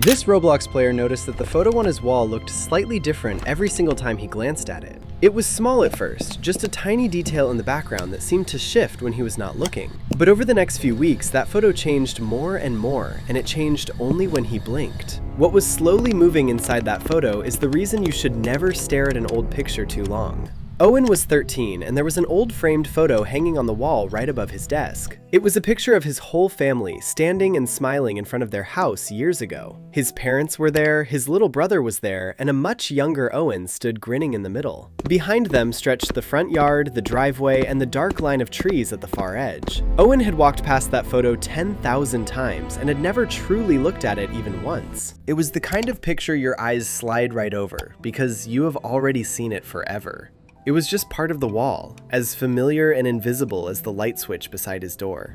This Roblox player noticed that the photo on his wall looked slightly different every single time he glanced at it. It was small at first, just a tiny detail in the background that seemed to shift when he was not looking. But over the next few weeks, that photo changed more and more, and it changed only when he blinked. What was slowly moving inside that photo is the reason you should never stare at an old picture too long. Owen was 13, and there was an old framed photo hanging on the wall right above his desk. It was a picture of his whole family standing and smiling in front of their house years ago. His parents were there, his little brother was there, and a much younger Owen stood grinning in the middle. Behind them stretched the front yard, the driveway, and the dark line of trees at the far edge. Owen had walked past that photo 10,000 times and had never truly looked at it even once. It was the kind of picture your eyes slide right over, because you have already seen it forever. It was just part of the wall, as familiar and invisible as the light switch beside his door.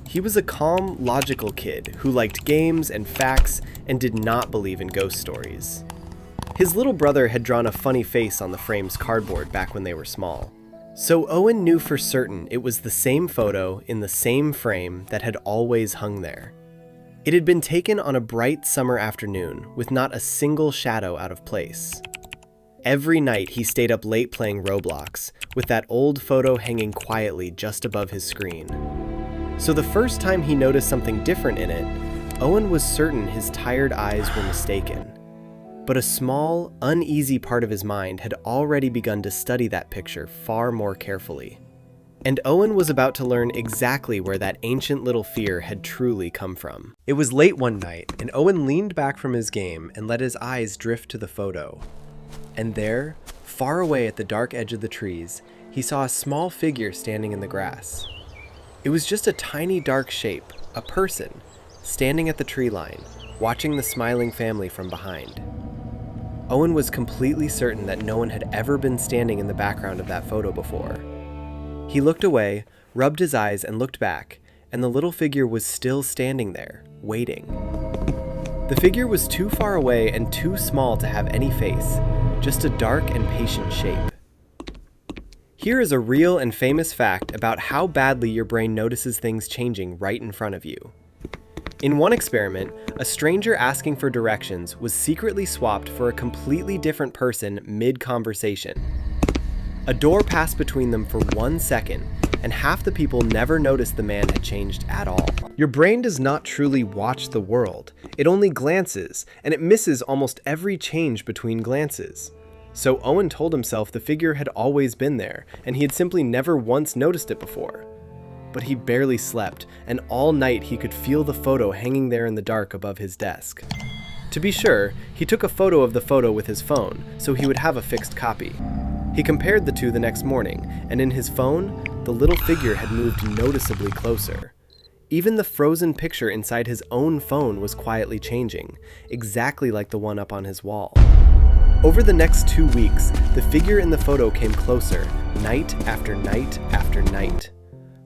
He was a calm, logical kid who liked games and facts and did not believe in ghost stories. His little brother had drawn a funny face on the frame's cardboard back when they were small. So Owen knew for certain it was the same photo in the same frame that had always hung there. It had been taken on a bright summer afternoon with not a single shadow out of place. Every night he stayed up late playing Roblox, with that old photo hanging quietly just above his screen. So the first time he noticed something different in it, Owen was certain his tired eyes were mistaken. But a small, uneasy part of his mind had already begun to study that picture far more carefully. And Owen was about to learn exactly where that ancient little fear had truly come from. It was late one night, and Owen leaned back from his game and let his eyes drift to the photo. And there, far away at the dark edge of the trees, he saw a small figure standing in the grass. It was just a tiny dark shape, a person, standing at the tree line, watching the smiling family from behind. Owen was completely certain that no one had ever been standing in the background of that photo before. He looked away, rubbed his eyes, and looked back, and the little figure was still standing there, waiting. The figure was too far away and too small to have any face, just a dark and patient shape. Here is a real and famous fact about how badly your brain notices things changing right in front of you. In one experiment, a stranger asking for directions was secretly swapped for a completely different person mid-conversation. A door passed between them for 1 second, and half the people never noticed the man had changed at all. Your brain does not truly watch the world. It only glances, and it misses almost every change between glances. So Owen told himself the figure had always been there, and he had simply never once noticed it before. But he barely slept, and all night he could feel the photo hanging there in the dark above his desk. To be sure, he took a photo of the photo with his phone, so he would have a fixed copy. He compared the two the next morning, and in his phone, the little figure had moved noticeably closer. Even the frozen picture inside his own phone was quietly changing, exactly like the one up on his wall. Over the next 2 weeks, the figure in the photo came closer, night after night after night.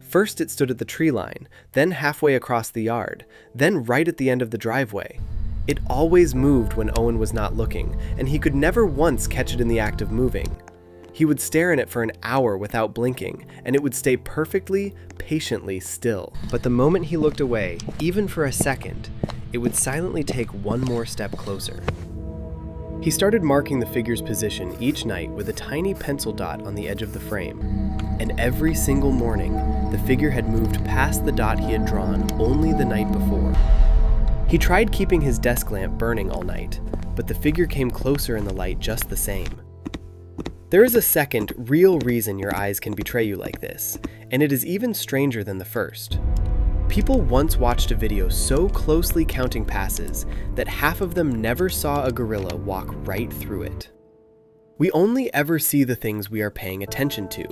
First it stood at the tree line, then halfway across the yard, then right at the end of the driveway. It always moved when Owen was not looking, and he could never once catch it in the act of moving. He would stare in it for an hour without blinking, and it would stay perfectly, patiently still. But the moment he looked away, even for a second, it would silently take one more step closer. He started marking the figure's position each night with a tiny pencil dot on the edge of the frame. And every single morning, the figure had moved past the dot he had drawn only the night before. He tried keeping his desk lamp burning all night, but the figure came closer in the light just the same. There is a second, real reason your eyes can betray you like this, and it is even stranger than the first. People once watched a video so closely counting passes that half of them never saw a gorilla walk right through it. We only ever see the things we are paying attention to,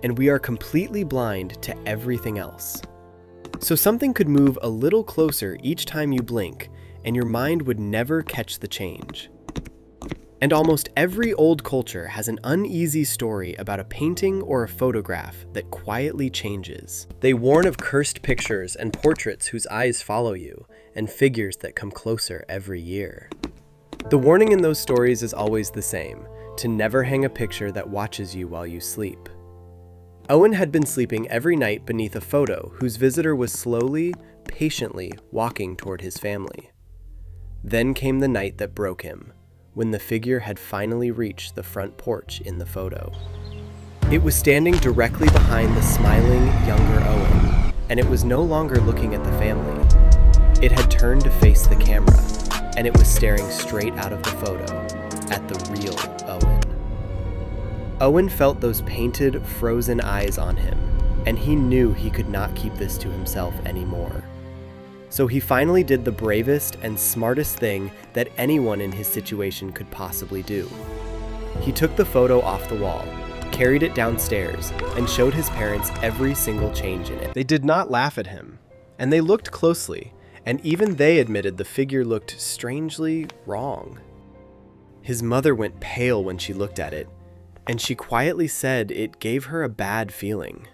and we are completely blind to everything else. So something could move a little closer each time you blink, and your mind would never catch the change. And almost every old culture has an uneasy story about a painting or a photograph that quietly changes. They warn of cursed pictures and portraits whose eyes follow you, and figures that come closer every year. The warning in those stories is always the same: to never hang a picture that watches you while you sleep. Owen had been sleeping every night beneath a photo whose visitor was slowly, patiently walking toward his family. Then came the night that broke him, when the figure had finally reached the front porch in the photo. It was standing directly behind the smiling, younger Owen, and it was no longer looking at the family. It had turned to face the camera, and it was staring straight out of the photo at the real Owen. Owen felt those painted, frozen eyes on him, and he knew he could not keep this to himself anymore. So he finally did the bravest and smartest thing that anyone in his situation could possibly do. He took the photo off the wall, carried it downstairs, and showed his parents every single change in it. They did not laugh at him, and they looked closely, and even they admitted the figure looked strangely wrong. His mother went pale when she looked at it, and she quietly said it gave her a bad feeling.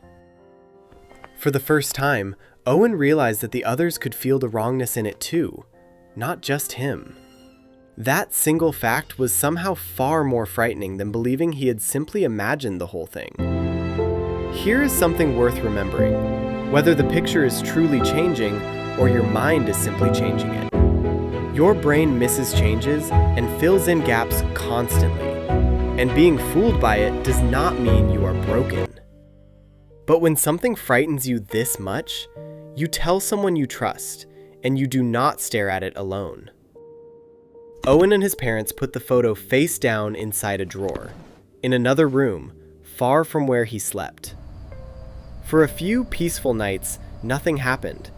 For the first time, Owen realized that the others could feel the wrongness in it too, not just him. That single fact was somehow far more frightening than believing he had simply imagined the whole thing. Here is something worth remembering. Whether the picture is truly changing or your mind is simply changing it. Your brain misses changes and fills in gaps constantly. And being fooled by it does not mean you are broken. But when something frightens you this much, you tell someone you trust, and you do not stare at it alone. Owen and his parents put the photo face down inside a drawer, in another room, far from where he slept. For a few peaceful nights, nothing happened,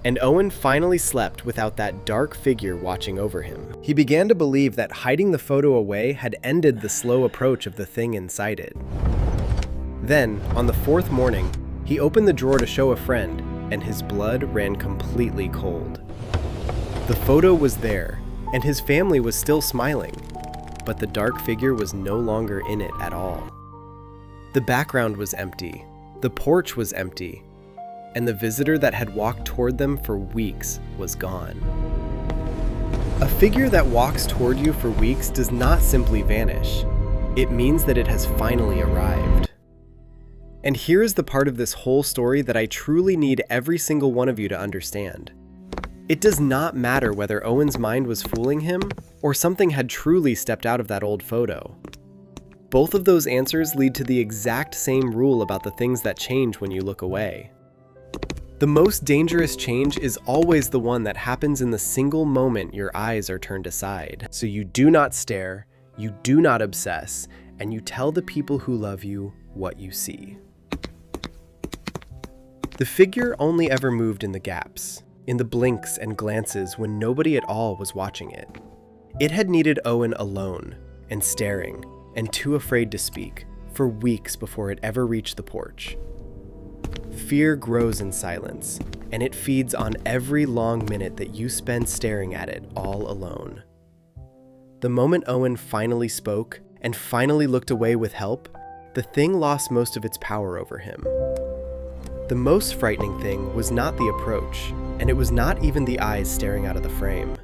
and Owen finally slept without that dark figure watching over him. He began to believe that hiding the photo away had ended the slow approach of the thing inside it. Then, on the fourth morning, he opened the drawer to show a friend, and his blood ran completely cold. The photo was there, and his family was still smiling, but the dark figure was no longer in it at all. The background was empty, the porch was empty, and the visitor that had walked toward them for weeks was gone. A figure that walks toward you for weeks does not simply vanish. It means that it has finally arrived. And here is the part of this whole story that I truly need every single one of you to understand. It does not matter whether Owen's mind was fooling him or something had truly stepped out of that old photo. Both of those answers lead to the exact same rule about the things that change when you look away. The most dangerous change is always the one that happens in the single moment your eyes are turned aside. So you do not stare, you do not obsess, and you tell the people who love you what you see. The figure only ever moved in the gaps, in the blinks and glances when nobody at all was watching it. It had needed Owen alone, and staring, and too afraid to speak, for weeks before it ever reached the porch. Fear grows in silence, and it feeds on every long minute that you spend staring at it all alone. The moment Owen finally spoke, and finally looked away with help, the thing lost most of its power over him. The most frightening thing was not the approach, and it was not even the eyes staring out of the frame.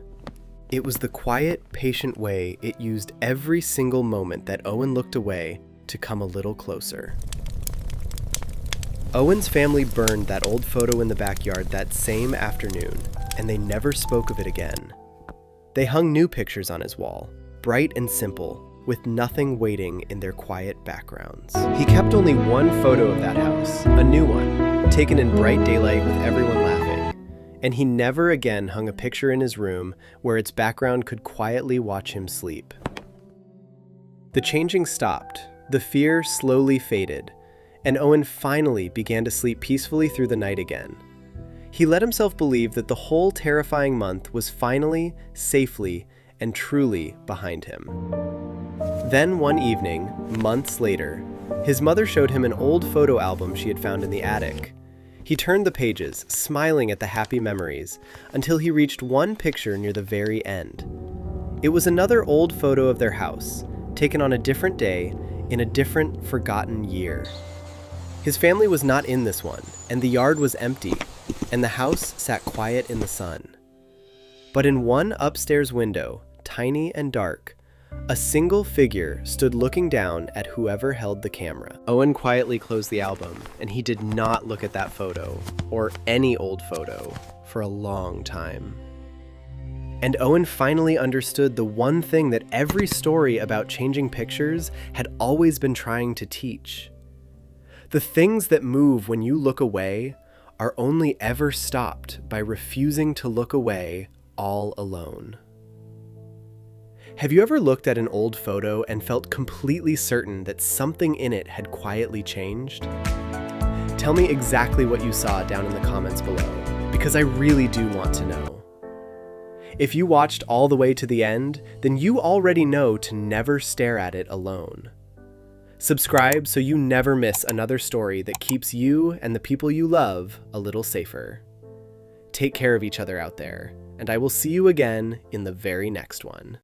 It was the quiet, patient way it used every single moment that Owen looked away to come a little closer. Owen's family burned that old photo in the backyard that same afternoon, and they never spoke of it again. They hung new pictures on his wall, bright and simple, with nothing waiting in their quiet backgrounds. He kept only one photo of that house, a new one, taken in bright daylight with everyone laughing, and he never again hung a picture in his room where its background could quietly watch him sleep. The changing stopped, the fear slowly faded, and Owen finally began to sleep peacefully through the night again. He let himself believe that the whole terrifying month was finally, safely, and truly behind him. Then one evening, months later, his mother showed him an old photo album she had found in the attic. He turned the pages, smiling at the happy memories, until he reached one picture near the very end. It was another old photo of their house, taken on a different day, in a different, forgotten year. His family was not in this one, and the yard was empty, and the house sat quiet in the sun. But in one upstairs window, tiny and dark, a single figure stood looking down at whoever held the camera. Owen quietly closed the album, and he did not look at that photo, or any old photo, for a long time. And Owen finally understood the one thing that every story about changing pictures had always been trying to teach. The things that move when you look away are only ever stopped by refusing to look away all alone. Have you ever looked at an old photo and felt completely certain that something in it had quietly changed? Tell me exactly what you saw down in the comments below, because I really do want to know. If you watched all the way to the end, then you already know to never stare at it alone. Subscribe so you never miss another story that keeps you and the people you love a little safer. Take care of each other out there, and I will see you again in the very next one.